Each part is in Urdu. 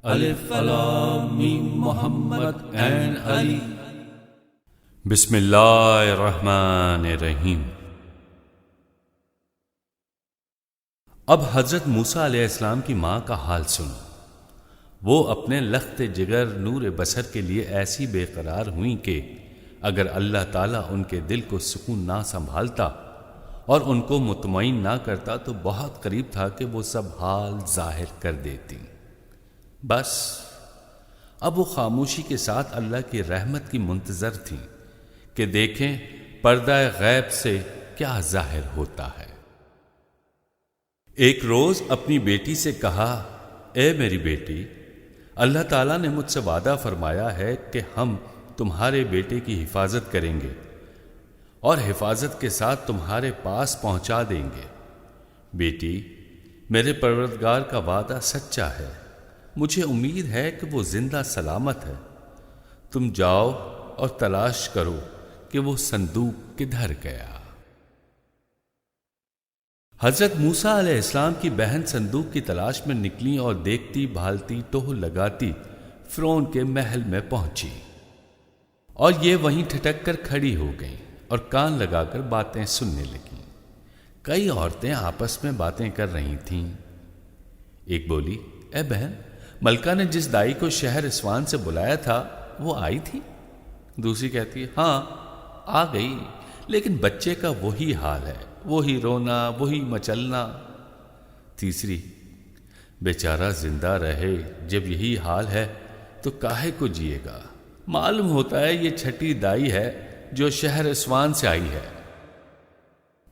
الف لام میم محمد عین علی۔ بسم اللہ الرحمن الرحیم۔ اب حضرت موسیٰ علیہ السلام کی ماں کا حال سن۔ وہ اپنے لخت جگر نور بصر کے لیے ایسی بے قرار ہوئیں کہ اگر اللہ تعالیٰ ان کے دل کو سکون نہ سنبھالتا اور ان کو مطمئن نہ کرتا تو بہت قریب تھا کہ وہ سب حال ظاہر کر دیتی۔ بس اب وہ خاموشی کے ساتھ اللہ کی رحمت کی منتظر تھیں کہ دیکھیں پردہ غیب سے کیا ظاہر ہوتا ہے۔ ایک روز اپنی بیٹی سے کہا، اے میری بیٹی، اللہ تعالیٰ نے مجھ سے وعدہ فرمایا ہے کہ ہم تمہارے بیٹے کی حفاظت کریں گے اور حفاظت کے ساتھ تمہارے پاس پہنچا دیں گے۔ بیٹی، میرے پروردگار کا وعدہ سچا ہے، مجھے امید ہے کہ وہ زندہ سلامت ہے۔ تم جاؤ اور تلاش کرو کہ وہ صندوق کدھر گیا۔ حضرت موسیٰ علیہ السلام کی بہن صندوق کی تلاش میں نکلی اور دیکھتی بھالتی ٹہل لگاتی فرعون کے محل میں پہنچی، اور یہ وہیں ٹھٹک کر کھڑی ہو گئیں اور کان لگا کر باتیں سننے لگیں۔ کئی عورتیں آپس میں باتیں کر رہی تھیں۔ ایک بولی، اے بہن، ملکہ نے جس دائی کو شہر اسوان سے بلایا تھا وہ آئی تھی؟ دوسری کہتی ہے، ہاں آ گئی، لیکن بچے کا وہی حال ہے، وہی رونا، وہی مچلنا۔ تیسری، بیچارہ زندہ رہے، جب یہی حال ہے تو کاہے کو جیے گا؟ معلوم ہوتا ہے یہ چھٹی دائی ہے جو شہر اسوان سے آئی ہے۔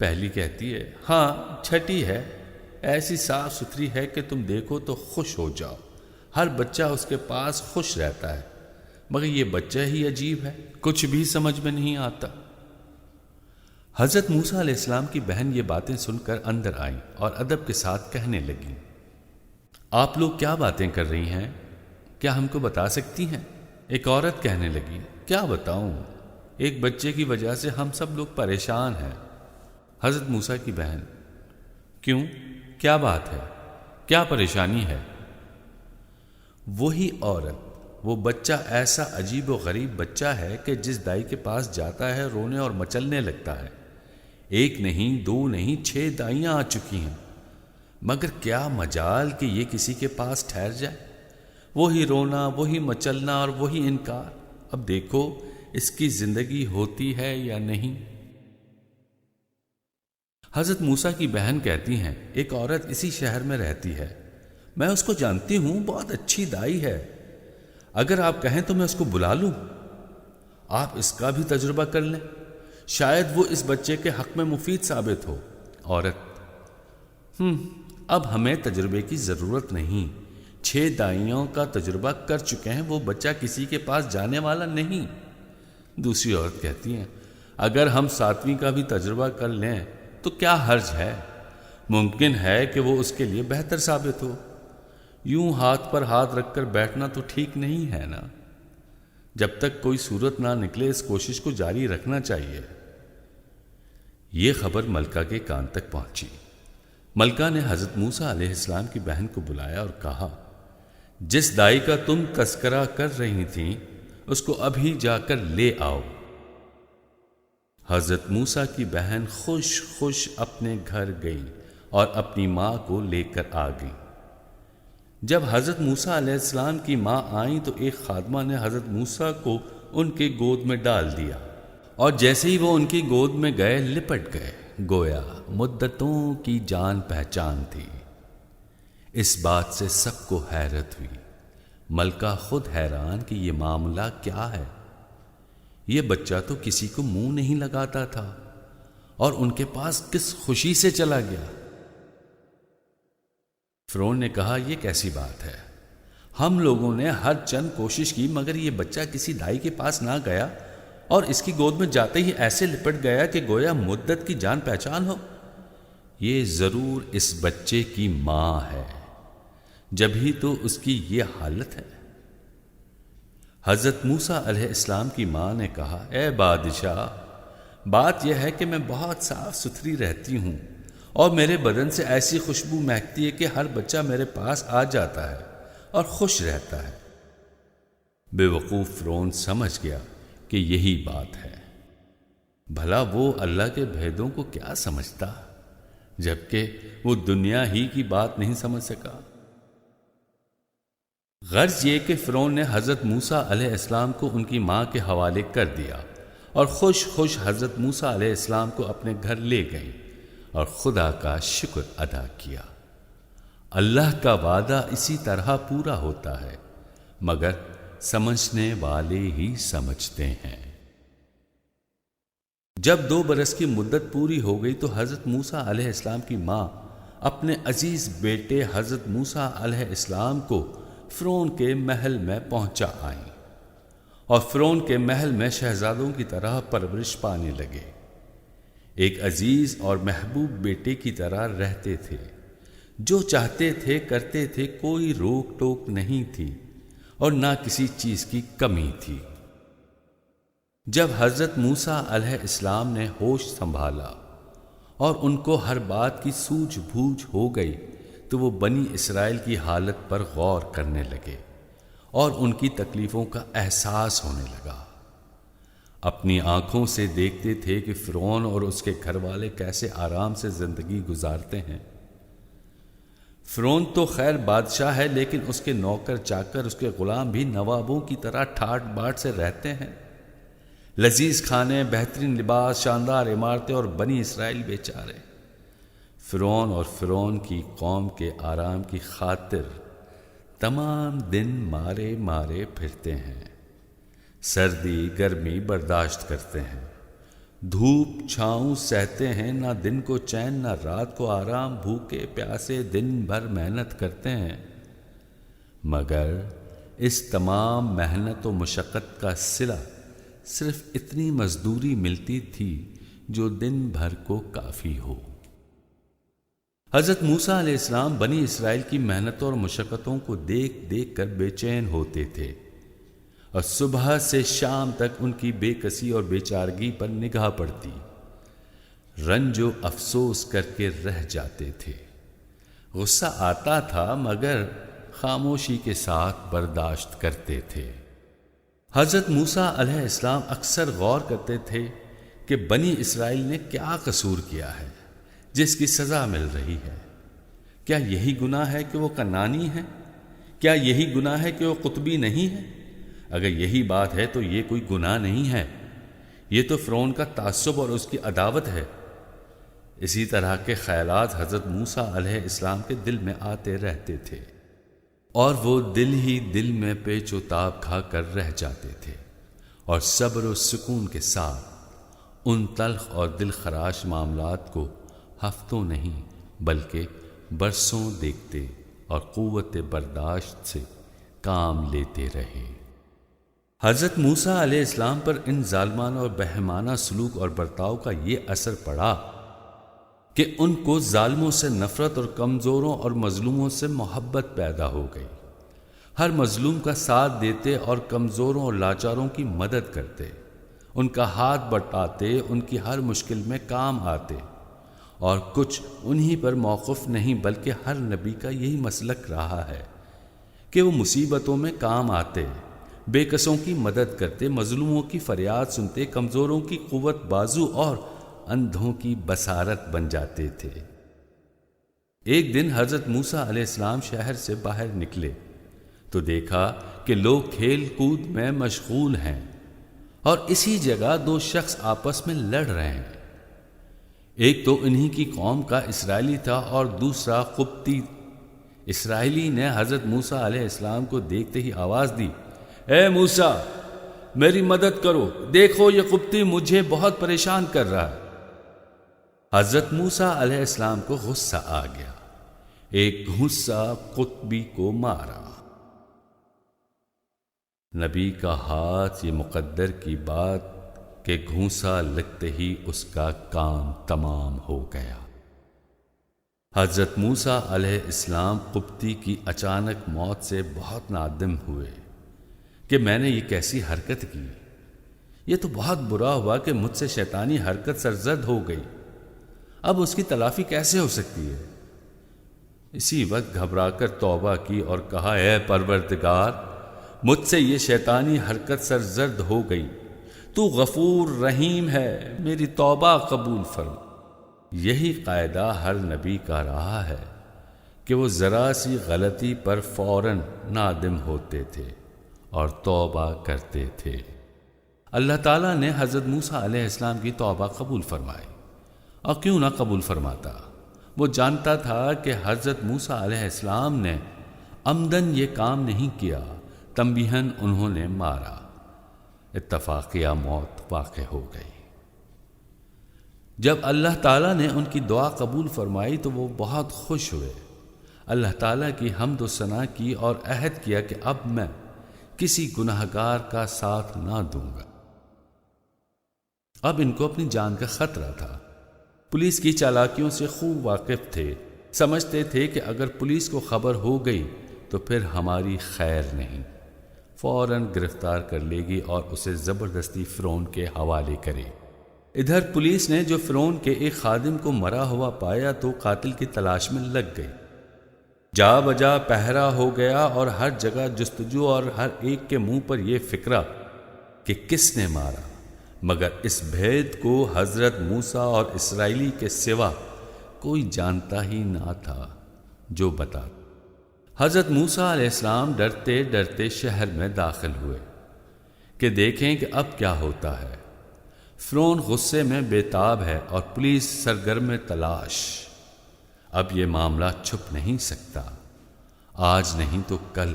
پہلی کہتی ہے، ہاں چھٹی ہے، ایسی صاف ستھری ہے کہ تم دیکھو تو خوش ہو جاؤ، ہر بچہ اس کے پاس خوش رہتا ہے، مگر یہ بچہ ہی عجیب ہے، کچھ بھی سمجھ میں نہیں آتا۔ حضرت موسیٰ علیہ السلام کی بہن یہ باتیں سن کر اندر آئیں اور ادب کے ساتھ کہنے لگیں، آپ لوگ کیا باتیں کر رہی ہیں؟ کیا ہم کو بتا سکتی ہیں؟ ایک عورت کہنے لگی، کیا بتاؤں، ایک بچے کی وجہ سے ہم سب لوگ پریشان ہیں۔ حضرت موسیٰ کی بہن، کیوں، کیا بات ہے، کیا پریشانی ہے؟ وہی عورت، وہ بچہ ایسا عجیب و غریب بچہ ہے کہ جس دائی کے پاس جاتا ہے رونے اور مچلنے لگتا ہے۔ ایک نہیں، دو نہیں، 6 دائیاں آ چکی ہیں، مگر کیا مجال کہ یہ کسی کے پاس ٹھہر جائے؟ وہی رونا، وہی مچلنا اور وہی انکار۔ اب دیکھو اس کی زندگی ہوتی ہے یا نہیں۔ حضرت موسیٰ کی بہن کہتی ہیں، ایک عورت اسی شہر میں رہتی ہے، میں اس کو جانتی ہوں، بہت اچھی دائی ہے، اگر آپ کہیں تو میں اس کو بلا لوں، آپ اس کا بھی تجربہ کر لیں، شاید وہ اس بچے کے حق میں مفید ثابت ہو۔ عورت، اب ہمیں تجربے کی ضرورت نہیں، 6 دائیوں کا تجربہ کر چکے ہیں، وہ بچہ کسی کے پاس جانے والا نہیں۔ دوسری عورت کہتی ہیں، اگر ہم 7ویں کا بھی تجربہ کر لیں تو کیا حرج ہے، ممکن ہے کہ وہ اس کے لیے بہتر ثابت ہو۔ یوں ہاتھ پر ہاتھ رکھ کر بیٹھنا تو ٹھیک نہیں ہے نا، جب تک کوئی صورت نہ نکلے اس کوشش کو جاری رکھنا چاہیے۔ یہ خبر ملکہ کے کان تک پہنچی۔ ملکہ نے حضرت موسیٰ علیہ السلام کی بہن کو بلایا اور کہا، جس دائی کا تم تذکرہ کر رہی تھیں اس کو ابھی جا کر لے آؤ۔ حضرت موسیٰ کی بہن خوش خوش اپنے گھر گئی اور اپنی ماں کو لے کر آ گئی۔ جب حضرت موسیٰ علیہ السلام کی ماں آئیں تو ایک خادمہ نے حضرت موسیٰ کو ان کے گود میں ڈال دیا، اور جیسے ہی وہ ان کی گود میں گئے لپٹ گئے، گویا مدتوں کی جان پہچان تھی۔ اس بات سے سب کو حیرت ہوئی، ملکہ خود حیران کہ یہ معاملہ کیا ہے، یہ بچہ تو کسی کو منہ نہیں لگاتا تھا اور ان کے پاس کس خوشی سے چلا گیا۔ فرعون نے کہا، یہ کیسی بات ہے، ہم لوگوں نے ہر چند کوشش کی مگر یہ بچہ کسی دائی کے پاس نہ گیا اور اس کی گود میں جاتے ہی ایسے لپٹ گیا کہ گویا مدت کی جان پہچان ہو۔ یہ ضرور اس بچے کی ماں ہے، جب ہی تو اس کی یہ حالت ہے۔ حضرت موسیٰ علیہ السلام کی ماں نے کہا، اے بادشاہ، بات یہ ہے کہ میں بہت صاف ستھری رہتی ہوں اور میرے بدن سے ایسی خوشبو مہکتی ہے کہ ہر بچہ میرے پاس آ جاتا ہے اور خوش رہتا ہے۔ بے وقوف فرعون سمجھ گیا کہ یہی بات ہے۔ بھلا وہ اللہ کے بھیدوں کو کیا سمجھتا، جبکہ وہ دنیا ہی کی بات نہیں سمجھ سکا۔ غرض یہ کہ فرعون نے حضرت موسیٰ علیہ السلام کو ان کی ماں کے حوالے کر دیا اور خوش خوش حضرت موسیٰ علیہ السلام کو اپنے گھر لے گئیں اور خدا کا شکر ادا کیا۔ اللہ کا وعدہ اسی طرح پورا ہوتا ہے، مگر سمجھنے والے ہی سمجھتے ہیں۔ جب 2 برس کی مدت پوری ہو گئی تو حضرت موسیٰ علیہ السلام کی ماں اپنے عزیز بیٹے حضرت موسیٰ علیہ السلام کو فرعون کے محل میں پہنچا آئیں اور فرعون کے محل میں شہزادوں کی طرح پرورش پانے لگے۔ ایک عزیز اور محبوب بیٹے کی طرح رہتے تھے، جو چاہتے تھے کرتے تھے، کوئی روک ٹوک نہیں تھی اور نہ کسی چیز کی کمی تھی۔ جب حضرت موسیٰ علیہ السلام نے ہوش سنبھالا اور ان کو ہر بات کی سوجھ بوجھ ہو گئی تو وہ بنی اسرائیل کی حالت پر غور کرنے لگے اور ان کی تکلیفوں کا احساس ہونے لگا۔ اپنی آنکھوں سے دیکھتے تھے کہ فرعون اور اس کے گھر والے کیسے آرام سے زندگی گزارتے ہیں۔ فرعون تو خیر بادشاہ ہے، لیکن اس کے نوکر چاکر، اس کے غلام بھی نوابوں کی طرح ٹھاٹ باٹ سے رہتے ہیں۔ لذیذ کھانے، بہترین لباس، شاندار عمارتیں، اور بنی اسرائیل بیچارے فرعون اور فرعون کی قوم کے آرام کی خاطر تمام دن مارے مارے پھرتے ہیں، سردی گرمی برداشت کرتے ہیں، دھوپ چھاؤں سہتے ہیں، نہ دن کو چین نہ رات کو آرام، بھوکے پیاسے دن بھر محنت کرتے ہیں، مگر اس تمام محنت و مشقت کا صلہ صرف اتنی مزدوری ملتی تھی جو دن بھر کو کافی ہو۔ حضرت موسیٰ علیہ السلام بنی اسرائیل کی محنتوں اور مشقتوں کو دیکھ دیکھ کر بے چین ہوتے تھے اور صبح سے شام تک ان کی بے کسی اور بے چارگی پر نگاہ پڑتی، رنج و افسوس کر کے رہ جاتے تھے۔ غصہ آتا تھا مگر خاموشی کے ساتھ برداشت کرتے تھے۔ حضرت موسیٰ علیہ السلام اکثر غور کرتے تھے کہ بنی اسرائیل نے کیا قصور کیا ہے جس کی سزا مل رہی ہے۔ کیا یہی گناہ ہے کہ وہ کنعانی ہے؟ کیا یہی گناہ ہے کہ وہ قطبی نہیں ہے؟ اگر یہی بات ہے تو یہ کوئی گناہ نہیں ہے، یہ تو فرعون کا تعصب اور اس کی عداوت ہے۔ اسی طرح کے خیالات حضرت موسیٰ علیہ السلام کے دل میں آتے رہتے تھے اور وہ دل ہی دل میں پیچ و تاب کھا کر رہ جاتے تھے اور صبر و سکون کے ساتھ ان تلخ اور دل خراش معاملات کو ہفتوں نہیں بلکہ برسوں دیکھتے اور قوت برداشت سے کام لیتے رہے۔ حضرت موسیٰ علیہ السلام پر ان ظالمانہ اور بہیمانہ سلوک اور برتاؤ کا یہ اثر پڑا کہ ان کو ظالموں سے نفرت اور کمزوروں اور مظلوموں سے محبت پیدا ہو گئی۔ ہر مظلوم کا ساتھ دیتے اور کمزوروں اور لاچاروں کی مدد کرتے، ان کا ہاتھ بٹاتے، ان کی ہر مشکل میں کام آتے، اور کچھ انہی پر موقف نہیں بلکہ ہر نبی کا یہی مسلک رہا ہے کہ وہ مصیبتوں میں کام آتے، بے کسوں کی مدد کرتے، مظلوموں کی فریاد سنتے، کمزوروں کی قوت بازو اور اندھوں کی بصارت بن جاتے تھے۔ ایک دن حضرت موسیٰ علیہ السلام شہر سے باہر نکلے تو دیکھا کہ لوگ کھیل کود میں مشغول ہیں اور اسی جگہ 2 شخص آپس میں لڑ رہے ہیں۔ ایک تو انہی کی قوم کا اسرائیلی تھا اور دوسرا قبطی۔ اسرائیلی نے حضرت موسیٰ علیہ السلام کو دیکھتے ہی آواز دی، اے موسیٰ میری مدد کرو، دیکھو یہ قبطی مجھے بہت پریشان کر رہا ہے۔ حضرت موسیٰ علیہ السلام کو غصہ آ گیا، ایک گھونسا قطبی کو مارا۔ نبی کا ہاتھ یہ مقدر کی بات کہ گھونسا لگتے ہی اس کا کام تمام ہو گیا۔ حضرت موسیٰ علیہ السلام قبطی کی اچانک موت سے بہت نادم ہوئے کہ میں نے یہ کیسی حرکت کی، یہ تو بہت برا ہوا کہ مجھ سے شیطانی حرکت سرزد ہو گئی، اب اس کی تلافی کیسے ہو سکتی ہے؟ اسی وقت گھبرا کر توبہ کی اور کہا اے پروردگار مجھ سے یہ شیطانی حرکت سرزد ہو گئی، تو غفور رحیم ہے، میری توبہ قبول فرما۔ یہی قاعدہ ہر نبی کا رہا ہے کہ وہ ذرا سی غلطی پر فوراً نادم ہوتے تھے اور توبہ کرتے تھے۔ اللہ تعالیٰ نے حضرت موسیٰ علیہ السلام کی توبہ قبول فرمائی، اور کیوں نہ قبول فرماتا، وہ جانتا تھا کہ حضرت موسیٰ علیہ السلام نے عمدن یہ کام نہیں کیا، تنبیہاً انہوں نے مارا۔ اتفاقیہ موت واقع ہو گئی۔ جب اللہ تعالیٰ نے ان کی دعا قبول فرمائی تو وہ بہت خوش ہوئے، اللہ تعالیٰ کی حمد و ثنا کی اور عہد کیا کہ اب میں کسی گناہگار کا ساتھ نہ دوں گا۔ اب ان کو اپنی جان کا خطرہ تھا۔ پولیس کی چالاکیوں سے خوب واقف تھے، سمجھتے تھے کہ اگر پولیس کو خبر ہو گئی تو پھر ہماری خیر نہیں، فوراً گرفتار کر لے گی اور اسے زبردستی فرعون کے حوالے کرے۔ ادھر پولیس نے جو فرعون کے ایک خادم کو مرا ہوا پایا تو قاتل کی تلاش میں لگ گئی۔ جا بجا پہرا ہو گیا اور ہر جگہ جستجو، اور ہر ایک کے منہ پر یہ فکرہ کہ کس نے مارا، مگر اس بھید کو حضرت موسیٰ اور اسرائیلی کے سوا کوئی جانتا ہی نہ تھا جو بتا۔ حضرت موسیٰ علیہ السلام ڈرتے ڈرتے شہر میں داخل ہوئے کہ دیکھیں کہ اب کیا ہوتا ہے۔ فرعون غصے میں بے تاب ہے اور پولیس سرگرم تلاش۔ اب یہ معاملہ چھپ نہیں سکتا، آج نہیں تو کل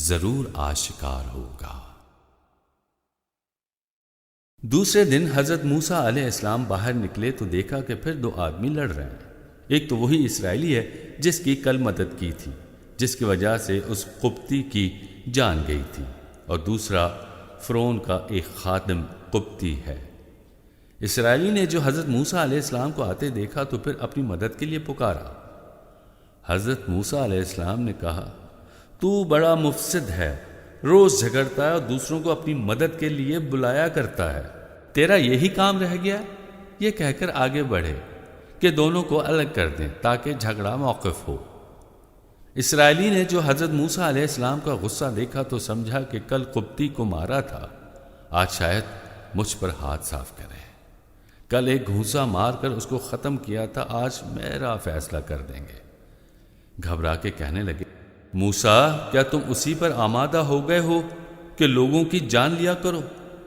ضرور آشکار ہوگا۔ دوسرے دن حضرت موسیٰ علیہ السلام باہر نکلے تو دیکھا کہ پھر دو آدمی لڑ رہے ہیں۔ ایک تو وہی اسرائیلی ہے جس کی کل مدد کی تھی، جس کی وجہ سے اس قبطی کی جان گئی تھی، اور دوسرا فرعون کا ایک خادم قبطی ہے۔ اسرائیلی نے جو حضرت موسیٰ علیہ السلام کو آتے دیکھا تو پھر اپنی مدد کے لیے پکارا۔ حضرت موسیٰ علیہ السلام نے کہا تو بڑا مفسد ہے، روز جھگڑتا ہے اور دوسروں کو اپنی مدد کے لیے بلایا کرتا ہے، تیرا یہی کام رہ گیا؟ یہ کہہ کر آگے بڑھے کہ دونوں کو الگ کر دیں تاکہ جھگڑا موقف ہو۔ اسرائیلی نے جو حضرت موسیٰ علیہ السلام کا غصہ دیکھا تو سمجھا کہ کل قبطی کو مارا تھا، آج شاید مجھ پر ہاتھ صاف کرے، کل ایک گھونسا مار کر اس کو ختم کیا تھا، آج میرا فیصلہ کر دیں گے۔ گھبرا کے کہنے لگے موسیٰ کیا تم اسی پر آمادہ ہو گئے ہو کہ لوگوں کی جان لیا کرو؟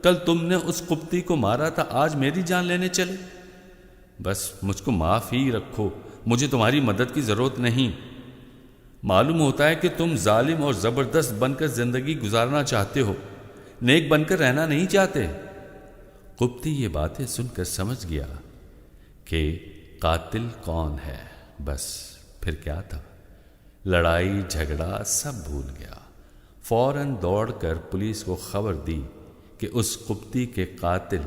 کل تم نے اس قبطی کو مارا تھا، آج میری جان لینے چلے؟ بس مجھ کو معاف ہی رکھو، مجھے تمہاری مدد کی ضرورت نہیں۔ معلوم ہوتا ہے کہ تم ظالم اور زبردست بن کر زندگی گزارنا چاہتے ہو، نیک بن کر رہنا نہیں چاہتے۔ قبطی یہ باتیں سن کر سمجھ گیا کہ قاتل کون ہے، بس پھر کیا تھا، لڑائی جھگڑا سب بھول گیا۔ فوراً دوڑ کر پولیس کو خبر دی کہ اس قبطی کے قاتل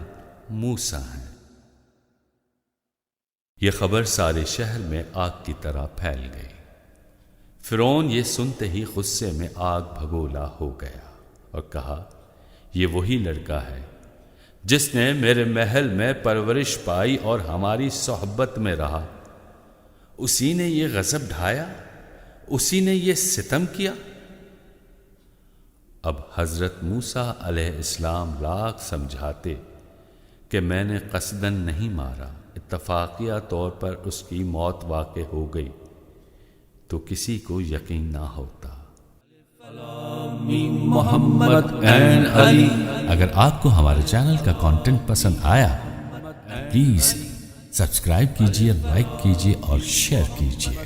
موسیٰ ہیں۔ یہ خبر سارے شہر میں آگ کی طرح پھیل گئی۔ فرعون یہ سنتے ہی غصے میں آگ بھگولا ہو گیا اور کہا یہ وہی لڑکا ہے جس نے میرے محل میں پرورش پائی اور ہماری صحبت میں رہا، اسی نے یہ غضب ڈھایا، اسی نے یہ ستم کیا۔ اب حضرت موسیٰ علیہ السلام لاکھ سمجھاتے کہ میں نے قصداً نہیں مارا، اتفاقیہ طور پر اس کی موت واقع ہو گئی، تو کسی کو یقین نہ ہوتا۔ محمد این علی۔ اگر آپ کو ہمارے چینل کا کنٹینٹ پسند آیا پلیز سبسکرائب کیجیے، لائک کیجیے اور شیئر کیجیے۔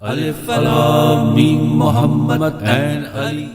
الف لام میم محمد این علی۔